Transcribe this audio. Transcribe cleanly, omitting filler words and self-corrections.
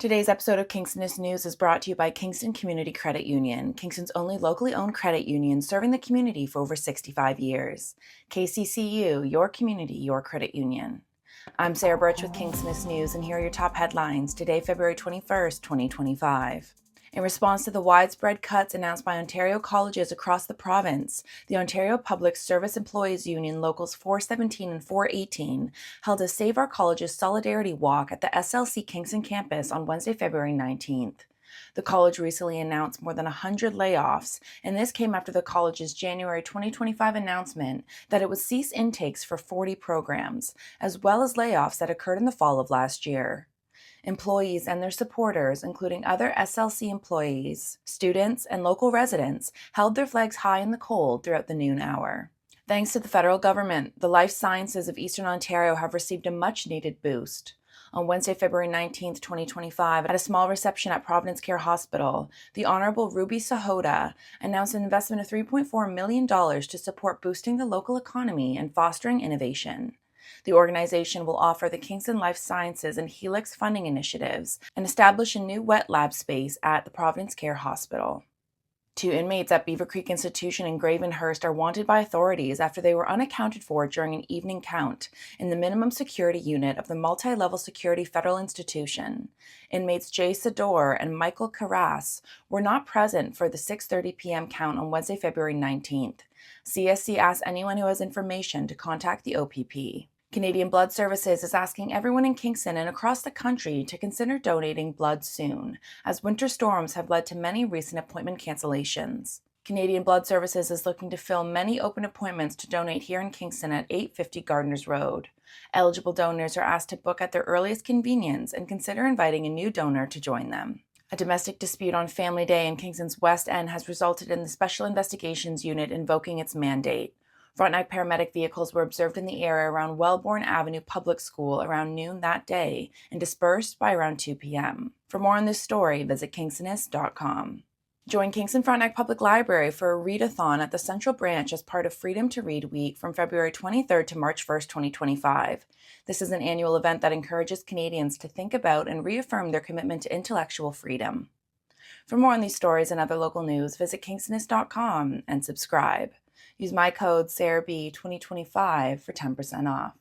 Today's episode of Kingstonist News is brought to you by Kingston Community Credit Union, Kingston's only locally owned credit union serving the community for over 65 years. KCCU, your community, your credit union. I'm Sarah Burtch with Kingstonist News, and here are your top headlines today, February 21st, 2025. In response to the widespread cuts announced by Ontario colleges across the province, the Ontario Public Service Employees Union Locals 417 and 418 held a Save Our Colleges Solidarity Walk at the SLC Kingston campus on Wednesday, February 19th. The college recently announced more than 100 layoffs, and this came after the college's January 2025 announcement that it would cease intakes for 40 programs, as well as layoffs that occurred in the fall of last year. Employees and their supporters, including other SLC employees, students, and local residents, held their flags high in the cold throughout the noon hour. Thanks to the federal government, the life sciences of Eastern Ontario have received a much-needed boost. On Wednesday, February 19, 2025, at a small reception at Providence Care Hospital, the Honorable Ruby Sahota announced an investment of $3.4 million to support boosting the local economy and fostering innovation. The organization will offer the Kingston Life Sciences and Helix funding initiatives and establish a new wet lab space at the Providence Care Hospital. 2 inmates at Beaver Creek Institution in Gravenhurst are wanted by authorities after they were unaccounted for during an evening count in the minimum security unit of the multi-level security federal institution. Inmates Jay Sador and Michael Carras were not present for the 6:30 p.m. count on Wednesday, February 19th. CSC asks anyone who has information to contact the OPP. Canadian Blood Services is asking everyone in Kingston and across the country to consider donating blood soon, as winter storms have led to many recent appointment cancellations. Canadian Blood Services is looking to fill many open appointments to donate here in Kingston at 850 Gardners Road. Eligible donors are asked to book at their earliest convenience and consider inviting a new donor to join them. A domestic dispute on Family Day in Kingston's West End has resulted in the Special Investigations Unit invoking its mandate. Frontenac paramedic vehicles were observed in the area around Wellborn Avenue Public School around noon that day and dispersed by around 2 p.m. For more on this story, visit Kingstonist.com. Join Kingston Frontenac Public Library for a Read-a-Thon at the Central Branch as part of Freedom to Read Week from February 23rd to March 1st, 2025. This is an annual event that encourages Canadians to think about and reaffirm their commitment to intellectual freedom. For more on these stories and other local news, visit Kingstonist.com and subscribe. Use my code SarahB2025 for 10% off.